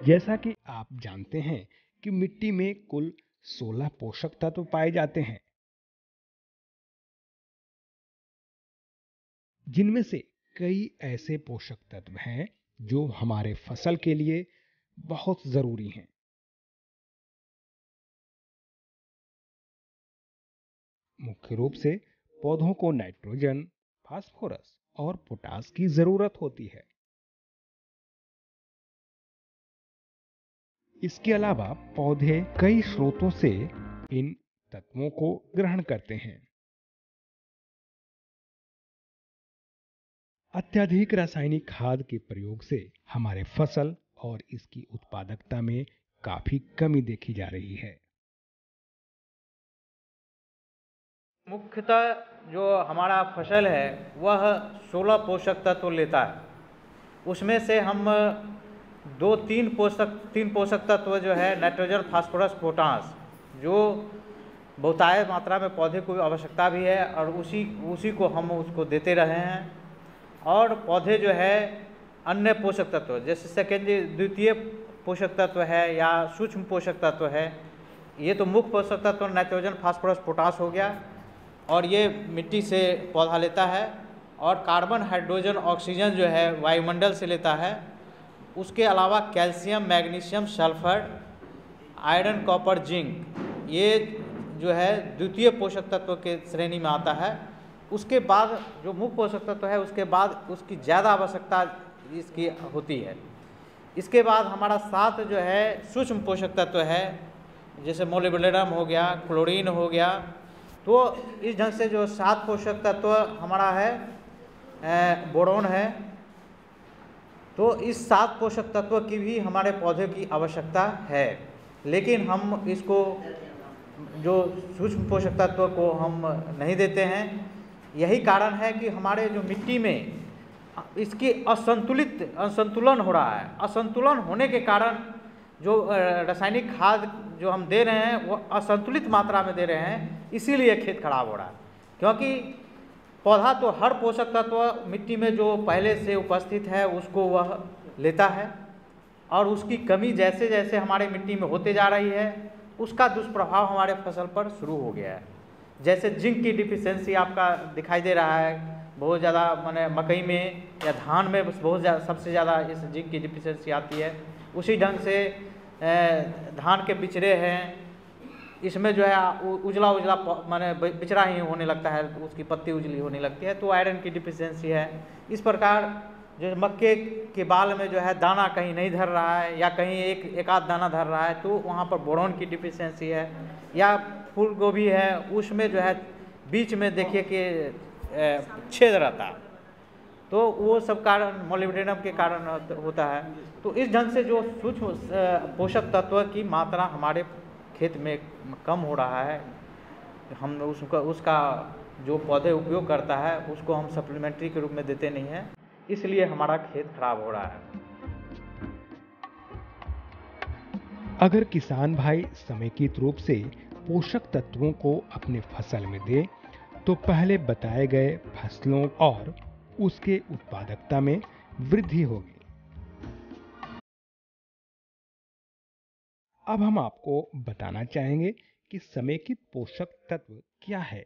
जैसा कि आप जानते हैं कि मिट्टी में कुल 16 पोषक तत्व पाए जाते हैं, जिनमें से कई ऐसे पोषक तत्व हैं जो हमारे फसल के लिए बहुत जरूरी हैं। मुख्य रूप से पौधों को नाइट्रोजन, फास्फोरस और पोटास की जरूरत होती है। इसके अलावा पौधे कई स्रोतों से इन तत्वों को ग्रहण करते हैं। अत्यधिक रासायनिक खाद के प्रयोग से हमारे फसल और इसकी उत्पादकता में काफी कमी देखी जा रही है। मुख्यतः जो हमारा फसल है वह 16 पोषक तत्व लेता है। उसमें से हम तीन पोषक तत्व जो है नाइट्रोजन, फास्फोरस, पोटास, जो बहुतायत मात्रा में पौधे को आवश्यकता भी है और उसी को हम उसको देते रहे हैं। और पौधे जो है अन्य पोषक तत्व जैसे द्वितीय पोषक तत्व है या सूक्ष्म पोषक तत्व है, ये तो मुख्य पोषक तत्व नाइट्रोजन, फास्फोरस, पोटास हो गया और ये मिट्टी से पौधा लेता है। और कार्बन, हाइड्रोजन, ऑक्सीजन जो है वायुमंडल से लेता है। उसके अलावा calcium, magnesium, sulphur, iron, copper, zinc, ये जो है द्वितीय पोषक तत्व के श्रेणी में आता है। उसके बाद जो मुख्य पोषक तत्व है उसके बाद उसकी ज़्यादा आवश्यकता इसकी होती है। इसके बाद हमारा 7 जो है सूक्ष्म पोषक तत्व है, जैसे मोलिब्डेनम हो गया, क्लोरीन हो गया। तो इस ढंग से जो 7 पोषक तत्व हमारा है, बोरोन है, तो इस 7 पोषक तत्व की भी हमारे पौधे की आवश्यकता है। लेकिन हम इसको जो सूक्ष्म पोषक तत्व को हम नहीं देते हैं। यही कारण है कि हमारे जो मिट्टी में इसकी असंतुलन हो रहा है। असंतुलन होने के कारण जो रासायनिक खाद जो हम दे रहे हैं वो असंतुलित मात्रा में दे रहे हैं, इसीलिए खेत खराब हो रहा है। क्योंकि पौधा तो हर पोषक तत्व मिट्टी में जो पहले से उपस्थित है उसको वह लेता है और उसकी कमी जैसे जैसे हमारे मिट्टी में होते जा रही है उसका दुष्प्रभाव हमारे फसल पर शुरू हो गया है। जैसे जिंक की डिफिशियंसी आपका दिखाई दे रहा है बहुत ज़्यादा, माने मकई में या धान में बहुत ज़्यादा, सबसे ज़्यादा इस जिंक की डिफिशियंसी आती है। उसी ढंग से धान के बिचड़े हैं, इसमें जो है उजला उजला माने बिचड़ा ही होने लगता है, उसकी पत्ती उजली होने लगती है, तो आयरन की डिफिशियंसी है। इस प्रकार जो मक्के के बाल में जो है दाना कहीं नहीं धर रहा है या कहीं एक आध दाना धर रहा है, तो वहाँ पर बोरोन की डिफिशियंसी है। या फूल गोभी है, उसमें जो है बीच में देखिए कि छेद रहता है, तो वो सब कारण मोलिब्डेनम के कारण होता है। तो इस ढंग से जो सूक्ष्म पोषक तत्व की मात्रा हमारे खेत में कम हो रहा है, हम उसका जो पौधे उपयोग करता है उसको हम सप्लीमेंट्री के रूप में देते नहीं हैं, इसलिए हमारा खेत खराब हो रहा है। अगर किसान भाई समेकित रूप से पोषक तत्वों को अपने फसल में दे तो पहले बताए गए फसलों और उसके उत्पादकता में वृद्धि होगी। अब हम आपको बताना चाहेंगे कि समेकित पोषक तत्व क्या है।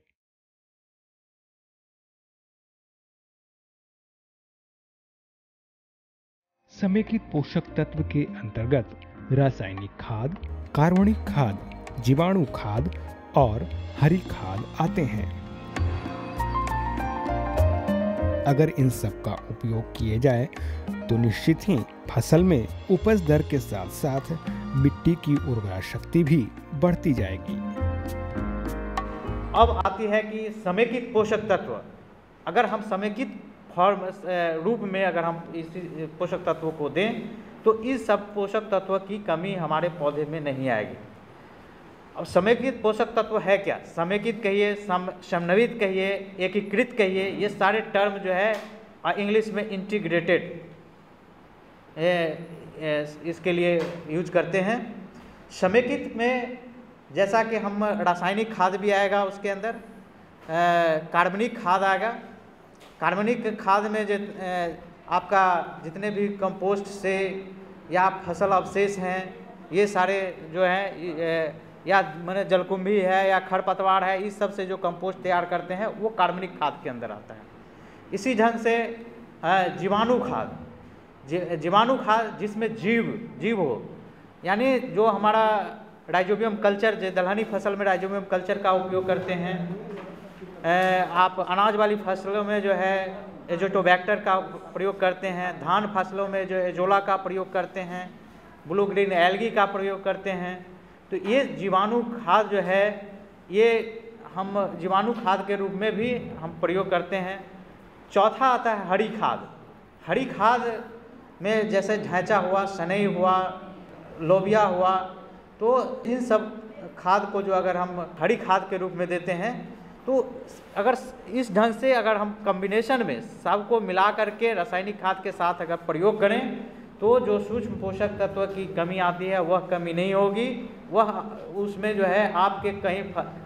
समेकित पोषक तत्व के अंतर्गत रासायनिक खाद, कार्बनिक खाद, जीवाणु खाद और हरी खाद आते हैं। अगर इन सब का उपयोग किए जाए तो निश्चित ही फसल में उपज दर के साथ साथ मिट्टी की उर्वरा शक्ति भी बढ़ती जाएगी। अब आती है कि समेकित पोषक तत्व, अगर हम समेकित फॉर्म रूप में अगर हम इस पोषक तत्वों को दें तो इस सब पोषक तत्व की कमी हमारे पौधे में नहीं आएगी। अब समेकित पोषक तत्व है क्या? समेकित कहिए, समन्वित कहिए, एकीकृत कहिए, ये सारे टर्म जो है इंग्लिश में इंटीग्रेटेड इसके लिए यूज करते हैं। समेकित में जैसा कि हम रासायनिक खाद भी आएगा, उसके अंदर कार्बनिक खाद आएगा। कार्बनिक खाद में जो आपका जितने भी कंपोस्ट से या फसल अवशेष हैं, ये सारे जो हैं या मैंने जलकुंभी है या खरपतवार है, इस सब से जो कंपोस्ट तैयार करते हैं वो कार्बनिक खाद के अंदर आता है। इसी ढंग से जीवाणु खाद, जीवाणु खाद जिसमें जीव हो, यानी जो हमारा राइजोबियम कल्चर, जो दलहनी फसल में राइजोबियम कल्चर का उपयोग करते हैं। आप अनाज वाली फसलों में जो है एजोटोबैक्टर का प्रयोग करते हैं, धान फसलों में जो एजोला का प्रयोग करते हैं, ब्लू ग्रीन एल्गी का प्रयोग करते हैं। तो ये जीवाणु खाद जो है, ये हम जीवाणु खाद के रूप में भी हम प्रयोग करते हैं। चौथा आता है हरी खाद। हरी खाद में जैसे ढैंचा हुआ, सनई हुआ, लोबिया हुआ, तो इन सब खाद को जो अगर हम हरी खाद के रूप में देते हैं, तो अगर इस ढंग से अगर हम कॉम्बिनेशन में सबको मिला करके रासायनिक खाद के साथ अगर प्रयोग करें, तो जो सूक्ष्म पोषक तत्व की कमी आती है वह कमी नहीं होगी, वह उसमें जो है आपके कहीं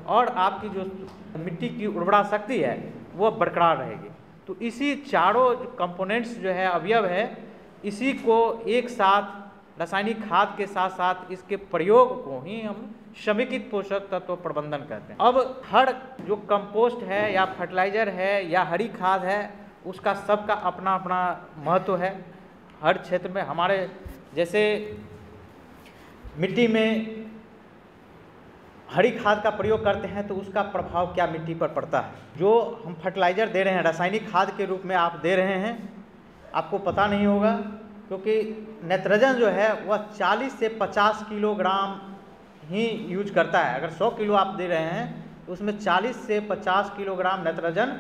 और आपकी जो मिट्टी की उर्वरा शक्ति है वह बरकरार रहेगी। तो इसी चारों कंपोनेंट्स जो है, अवयव है, इसी को एक साथ रासायनिक खाद के साथ साथ इसके प्रयोग को ही हम समेकित पोषक तत्व प्रबंधन कहते हैं। अब हर जो कंपोस्ट है या फर्टिलाइजर है या हरी खाद है, उसका सबका अपना अपना महत्व है। हर क्षेत्र में हमारे जैसे मिट्टी में हरी खाद का प्रयोग करते हैं तो उसका प्रभाव क्या मिट्टी पर पड़ता है। जो हम फर्टिलाइजर दे रहे हैं रासायनिक खाद के रूप में आप दे रहे हैं, आपको पता नहीं होगा, क्योंकि नाइट्रोजन जो है वह 40 से 50 किलोग्राम ही यूज करता है। अगर 100 किलो आप दे रहे हैं तो उसमें 40 से 50 किलोग्राम नाइट्रोजन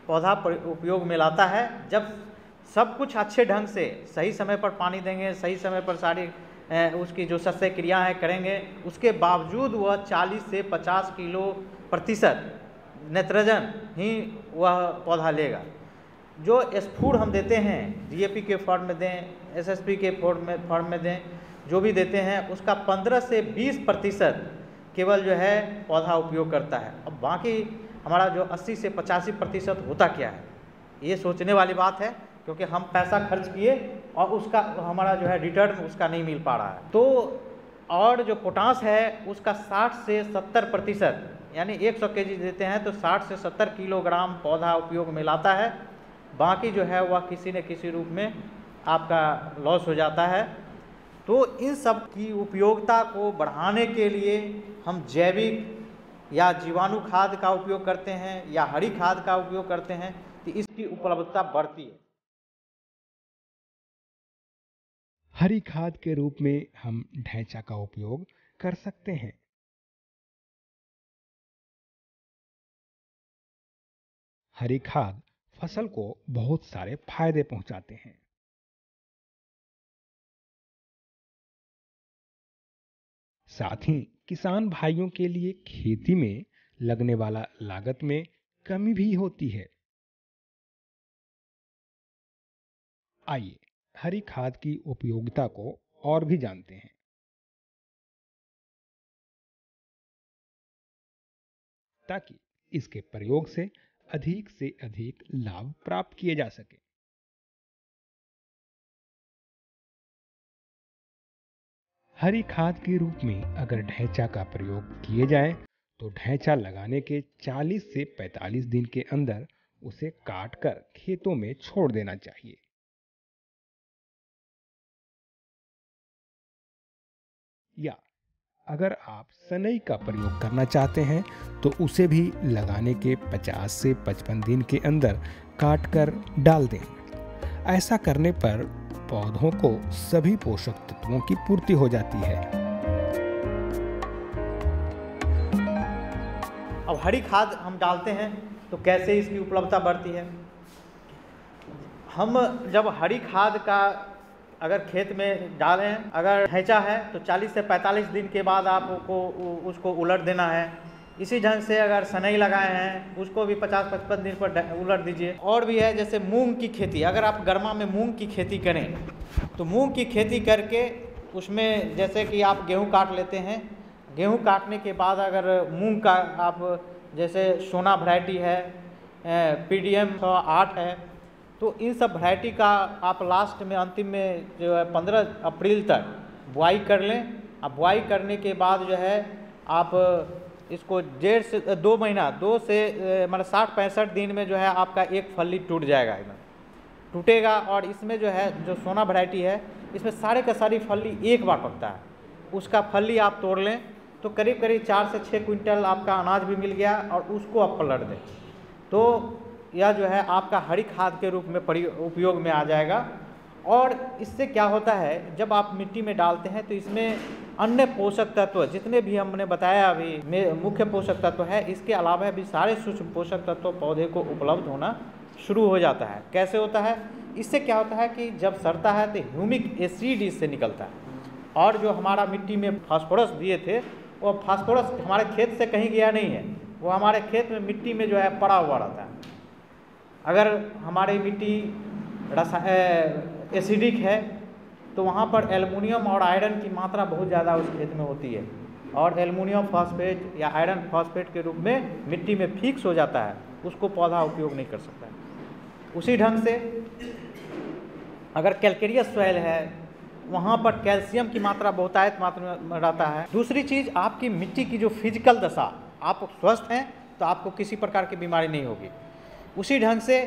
पौधा उपयोग में लाता है। जब सब कुछ अच्छे ढंग से सही समय पर पानी देंगे, सही समय पर सारी उसकी जो सस्य क्रियाएँ करेंगे, उसके बावजूद वह 40 से 50 किलो प्रतिशत नाइट्रोजन ही वह पौधा लेगा। जो स्फूर हम देते हैं, डीएपी के फॉर्म में दें, एसएसपी के फॉर्म में दें, जो भी देते हैं उसका 15 से 20% केवल जो है पौधा उपयोग करता है। अब बाकी हमारा जो 80 से 85% होता क्या है, ये सोचने वाली बात है, क्योंकि हम पैसा खर्च किए और उसका हमारा जो है रिटर्न उसका नहीं मिल पा रहा है। तो और जो पोटास है उसका 60 से 70%, यानी 100 केजी देते हैं तो 60 से 70 किलोग्राम पौधा उपयोग में लाता है। बाकी जो है वह किसी न किसी रूप में आपका लॉस हो जाता है। तो इन सब की उपयोगिता को बढ़ाने के लिए हम जैविक या जीवाणु खाद का उपयोग करते हैं या हरी खाद का उपयोग करते हैं, तो इसकी उपलब्धता बढ़ती है। हरी खाद के रूप में हम ढैंचा का उपयोग कर सकते हैं। हरी खाद फसल को बहुत सारे फायदे पहुंचाते हैं। साथ ही किसान भाइयों के लिए खेती में लगने वाला लागत में कमी भी होती है। आइए हरी खाद की उपयोगिता को और भी जानते हैं। ताकि इसके प्रयोग से अधिक लाभ प्राप्त किए जा सके। हरी खाद के रूप में अगर ढैंचा का प्रयोग किए जाए तो ढैंचा लगाने के 40 से 45 दिन के अंदर उसे काट कर खेतों में छोड़ देना चाहिए। या अगर आप सनई का प्रयोग करना चाहते हैं तो उसे भी लगाने के 50 से 55 दिन के अंदर काट कर डाल दें। ऐसा करने पर पौधों को सभी पोषक तत्वों की पूर्ति हो जाती है। अब हरी खाद हम डालते हैं तो कैसे इसकी उपलब्धता बढ़ती है। हम जब हरी खाद का अगर खेत में डालें, अगर ढैंचा है तो 40 से 45 दिन के बाद आपको उसको उलट देना है। इसी ढंग से अगर सनई लगाए हैं उसको भी 50-55 दिन पर उलट दीजिए। और भी है जैसे मूंग की खेती, अगर आप गर्मा में मूंग की खेती करें तो मूंग की खेती करके उसमें जैसे कि आप गेहूं काट लेते हैं, गेहूं काटने के बाद अगर मूंग का आप जैसे सोना वैरायटी है, PDM 108 है, तो इन सब वैरायटी का आप लास्ट में अंतिम में जो है 15 अप्रैल तक बुआई कर लें। अब बुआई करने के बाद जो है आप इसको 1.5 से 2 महीना 2 से मतलब 60-65 दिन में जो है आपका एक फली टूट जाएगा, एकदम टूटेगा। और इसमें जो है जो सोना वैरायटी है इसमें सारे का सारी फली एक बार पकता है। उसका फली आप तोड़ लें तो करीब करीब 4 से 6 क्विंटल आपका अनाज भी मिल गया और उसको आप पलट दें तो यह जो है आपका हरी खाद के रूप में उपयोग में आ जाएगा। और इससे क्या होता है, जब आप मिट्टी में डालते हैं तो इसमें अन्य पोषक तत्व जितने भी हमने बताया अभी में मुख्य पोषक तत्व है, इसके अलावा भी सारे सूक्ष्म पोषक तत्व पौधे को उपलब्ध होना शुरू हो जाता है। कैसे होता है, इससे क्या होता है कि जब सड़ता है तो ह्यूमिक एसिड इससे निकलता है। और जो हमारा मिट्टी में फास्फोरस दिए थे वो फास्फोरस हमारे खेत से कहीं गया नहीं है, वो हमारे खेत में मिट्टी में जो है पड़ा हुआ रहता है। अगर हमारी मिट्टी एसिडिक है तो वहाँ पर एल्युमिनियम और आयरन की मात्रा बहुत ज़्यादा उस खेत में होती है और एल्युमिनियम फॉस्फेट या आयरन फॉस्फेट के रूप में मिट्टी में फिक्स हो जाता है, उसको पौधा उपयोग नहीं कर सकता है। उसी ढंग से अगर कैल्केरियस सॉइल है वहाँ पर कैल्शियम की मात्रा बहुतायत मात्रा में रहता है। दूसरी चीज़, आपकी मिट्टी की जो फिजिकल दशा, आप स्वस्थ हैं तो आपको किसी प्रकार की बीमारी नहीं होगी। उसी ढंग से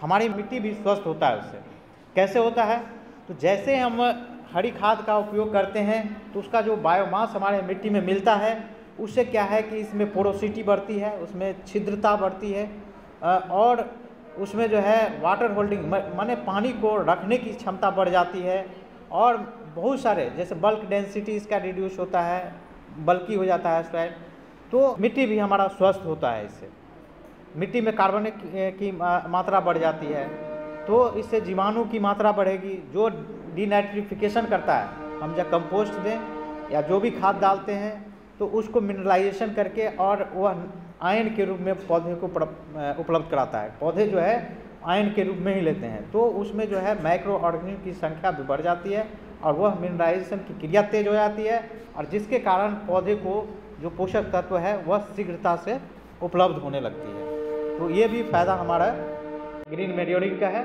हमारी मिट्टी भी स्वस्थ होता है। उससे कैसे होता है, तो जैसे हम हरी खाद का उपयोग करते हैं तो उसका जो बायोमास हमारे मिट्टी में मिलता है उससे क्या है कि इसमें पोरोसिटी बढ़ती है, उसमें छिद्रता बढ़ती है और उसमें जो है वाटर होल्डिंग माने पानी को रखने की क्षमता बढ़ जाती है। और बहुत सारे जैसे बल्क डेंसिटी इसका रिड्यूस होता है, बल्की हो जाता है सॉइल, तो मिट्टी भी हमारा स्वस्थ होता है। इससे मिट्टी में कार्बन की मात्रा बढ़ जाती है तो इससे जीवाणु की मात्रा बढ़ेगी जो डीनाइट्रिफिकेशन करता है। हम जब कंपोस्ट दें या जो भी खाद डालते हैं तो उसको मिनरलाइजेशन करके और वह आयन के रूप में पौधे को उपलब्ध कराता है। पौधे जो है आयन के रूप में ही लेते हैं तो उसमें जो है माइक्रो ऑर्गेनिज्म की संख्या भी बढ़ जाती है और वह मिनरलाइजेशन की क्रिया तेज हो जाती है और जिसके कारण पौधे को जो पोषक तत्व है वह शीघ्रता से उपलब्ध होने लगती है। तो ये भी फायदा हमारा ग्रीन मैन्योरिंग का है।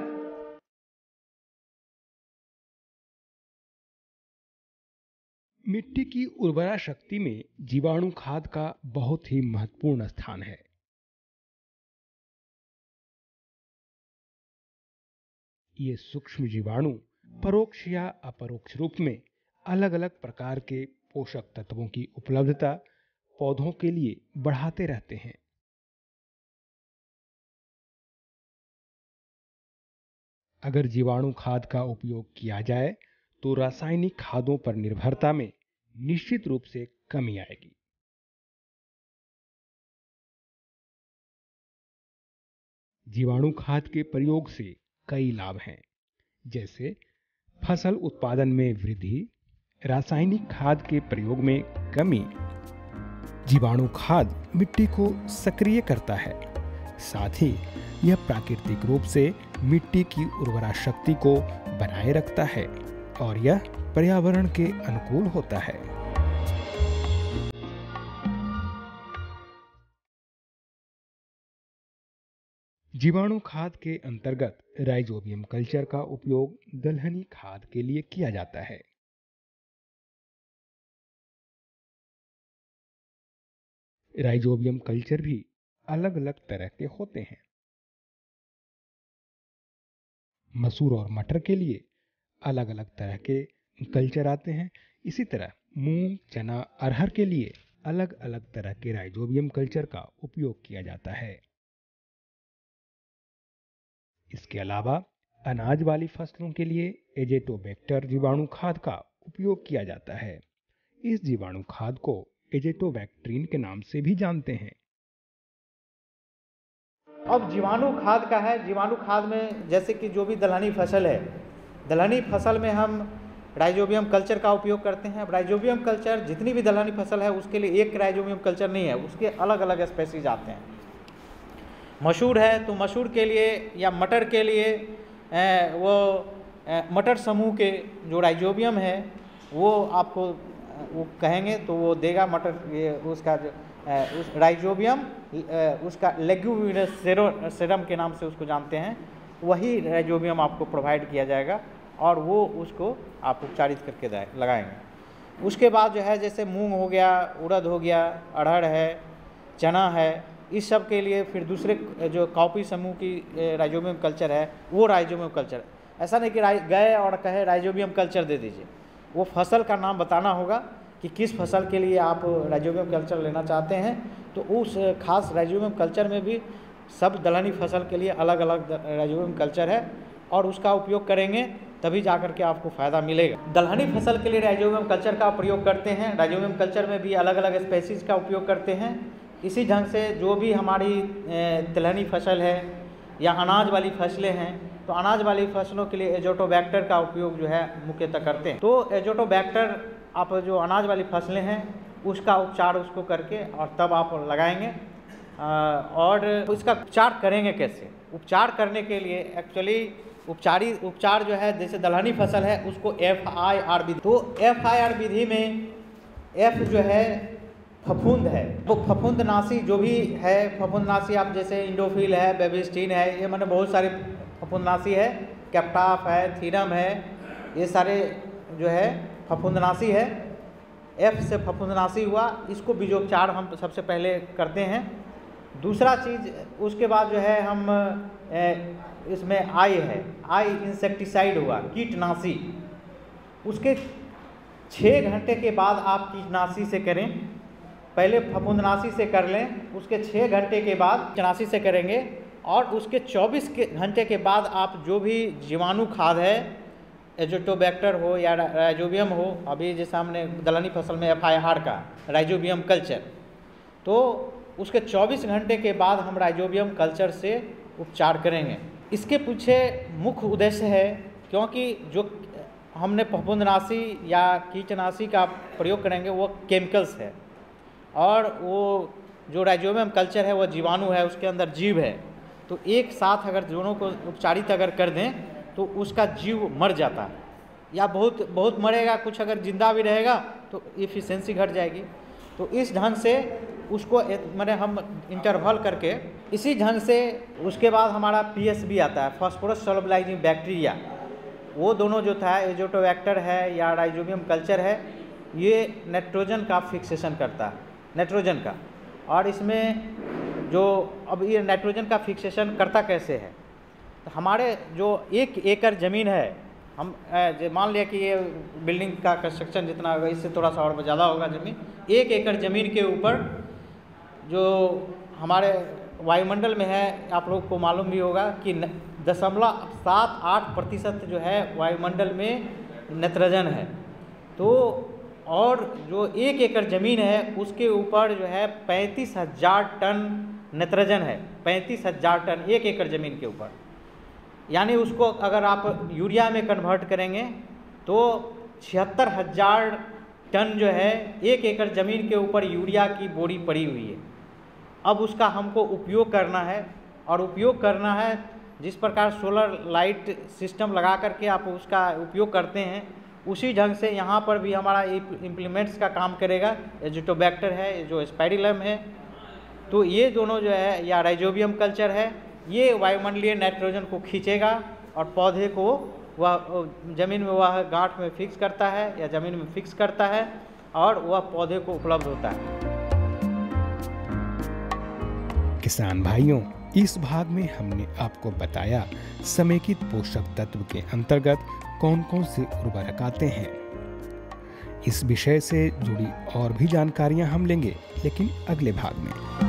मिट्टी की उर्वरा शक्ति में जीवाणु खाद का बहुत ही महत्वपूर्ण स्थान है। ये सूक्ष्म जीवाणु परोक्ष या अपरोक्ष रूप में अलग अलग प्रकार के पोषक तत्वों की उपलब्धता पौधों के लिए बढ़ाते रहते हैं। अगर जीवाणु खाद का उपयोग किया जाए तो रासायनिक खादों पर निर्भरता में निश्चित रूप से कमी आएगी। जीवाणु खाद के प्रयोग से कई लाभ हैं, जैसे फसल उत्पादन में वृद्धि, रासायनिक खाद के प्रयोग में कमी। जीवाणु खाद मिट्टी को सक्रिय करता है, साथ ही यह प्राकृतिक रूप से मिट्टी की उर्वरा शक्ति को बनाए रखता है और यह पर्यावरण के अनुकूल होता है। जीवाणु खाद के अंतर्गत राइजोबियम कल्चर का उपयोग दलहनी खाद के लिए किया जाता है। राइजोबियम कल्चर भी अलग अलग तरह के होते हैं। मसूर और मटर के लिए अलग अलग तरह के कल्चर आते हैं। इसी तरह मूंग, चना, अरहर के लिए अलग अलग तरह के राइजोबियम कल्चर का उपयोग किया जाता है। इसके अलावा अनाज वाली फसलों के लिए एजेटोबैक्टर जीवाणु खाद का उपयोग किया जाता है। इस जीवाणु खाद को एजेटोबैक्ट्रीन के नाम से भी जानते हैं। अब जीवाणु खाद का है, जीवाणु खाद में जैसे कि जो भी दलहनी फसल है, दलहनी फसल में हम राइजोबियम कल्चर का उपयोग करते हैं। अब राइजोबियम कल्चर जितनी भी दलहनी फसल है उसके लिए एक राइजोबियम कल्चर नहीं है, उसके अलग अलग स्पेसीज आते हैं। मसूर है तो मसूर के लिए या मटर के लिए वो मटर समूह के जो राइजोबियम है वो आपको वो कहेंगे तो वो देगा मटर, ये उसका जो उस राइजोबियम उसका लेग्यूमिनस सेरम के नाम से उसको जानते हैं। वही राइजोबियम आपको प्रोवाइड किया जाएगा और वो उसको आप उपचारित करके लगाएंगे। उसके बाद जो है जैसे मूंग हो गया, उड़द हो गया, अरहर है, चना है, इस सब के लिए फिर दूसरे जो कॉपी समूह की राइजोबियम कल्चर है वो राइजोबियम कल्चर। ऐसा नहीं कि गए और कहे राइजोबियम कल्चर दे दीजिए, वो फसल का नाम बताना होगा कि किस फसल के लिए आप राइजोबियम कल्चर लेना चाहते हैं। तो उस खास राइजोबियम कल्चर में भी सब दलहनी फसल के लिए अलग अलग राइजोबियम कल्चर है और उसका उपयोग करेंगे तभी जा कर के आपको फ़ायदा मिलेगा। दलहनी फसल के लिए राइजोबियम कल्चर का प्रयोग करते हैं। राइजोबियम कल्चर में भी अलग अलग स्पेसीज का उपयोग करते हैं। इसी ढंग से जो भी हमारी तिलहनी फसल है या अनाज वाली फसलें हैं, तो अनाज वाली फसलों के लिए एजोटोबैक्टर का उपयोग जो है मुख्यतः करते हैं। तो एजोटोबैक्टर आप जो अनाज वाली फसलें हैं उसका उपचार उसको करके और तब आप लगाएंगे। और इसका उपचार करेंगे कैसे? उपचार करने के लिए एक्चुअली उपचार जो है जैसे दलहनी फसल है उसको FIR विधि, तो FIR विधि में F जो है फफूंद है, वो फफूंदनाशी जो भी है, फफूंदनाशी आप जैसे इंडोफिल है, बेबिस्टीन है, ये मैंने बहुत सारे फफूंदनाशी है, कैप्टाफ है, थीरम है, ये सारे जो है फफूंदनाशी है। F से फफूंदनाशी हुआ, इसको बीजोपचार हम सबसे पहले करते हैं। दूसरा चीज़ उसके बाद जो है हम इसमें I इंसेक्टिसाइड हुआ, कीटनाशी। उसके 6 घंटे के बाद आप कीटनाशी से करें, पहले फफूंदनाशी से कर लें, उसके 6 घंटे के बाद कीटनाशी से करेंगे और उसके 24 घंटे के बाद आप जो भी जीवाणु खाद है, एजोटोबैक्टर हो या राइजोबियम हो, अभी जैसे हमने दलहनी फसल में FIR का राइजोबियम कल्चर, तो उसके 24 घंटे के बाद हम राइजोबियम कल्चर से उपचार करेंगे। इसके पीछे मुख्य उद्देश्य है क्योंकि जो हमने फफूंदनाशी या कीटनाशी का प्रयोग करेंगे वो केमिकल्स है और वो जो राइजोबियम कल्चर है वो जीवाणु है, उसके अंदर जीव है। तो एक साथ अगर दोनों को उपचारित अगर कर दें तो उसका जीव मर जाता है या बहुत मरेगा, कुछ अगर जिंदा भी रहेगा तो एफिशिएंसी घट जाएगी। तो इस ढंग से उसको मैंने हम इंटरवल करके इसी ढंग से उसके बाद हमारा PSB आता है, फास्फोरस सोलुबलाइजिंग बैक्टीरिया। वो दोनों जो था एजोटोबैक्टर है या राइजोबियम कल्चर है, ये नाइट्रोजन का फिक्सेशन करता है, नाइट्रोजन का। और इसमें जो अब ये नाइट्रोजन का फिक्सेशन करता कैसे है, तो हमारे जो 1 एकड़ ज़मीन है, हम मान लिया कि ये बिल्डिंग का कंस्ट्रक्शन जितना होगा इससे थोड़ा सा और ज़्यादा होगा ज़मीन, 1 एकड़ ज़मीन के ऊपर जो हमारे वायुमंडल में है, आप लोग को मालूम भी होगा कि 0.78% जो है वायुमंडल में नाइट्रोजन है। तो और जो 1 एकड़ ज़मीन है उसके ऊपर जो है 35,000 टन नाइट्रोजन है, 35,000 टन 1 एकड़ ज़मीन के ऊपर। यानी उसको अगर आप यूरिया में कन्वर्ट करेंगे तो 76,000 टन जो है 1 एकड़ ज़मीन के ऊपर यूरिया की बोरी पड़ी हुई है। अब उसका हमको उपयोग करना है और उपयोग करना है जिस प्रकार सोलर लाइट सिस्टम लगा करके आप उसका उपयोग करते हैं, उसी ढंग से यहाँ पर भी हमारा इम्प्लीमेंट्स का काम करेगा। एजोटोबैक्टर है, जो स्पाइरिलम है, तो ये दोनों जो है या राइजोबियम कल्चर है, ये वायुमंडलीय नाइट्रोजन को खींचेगा और पौधे को वह ज़मीन में वह गांठ में फिक्स करता है या ज़मीन में फिक्स करता है और वह पौधे को उपलब्ध होता है। किसान भाइयों, इस भाग में हमने आपको बताया समेकित पोषक तत्व के अंतर्गत कौन कौन से उर्वरक आते हैं। इस विषय से जुड़ी और भी जानकारियां हम लेंगे, लेकिन अगले भाग में।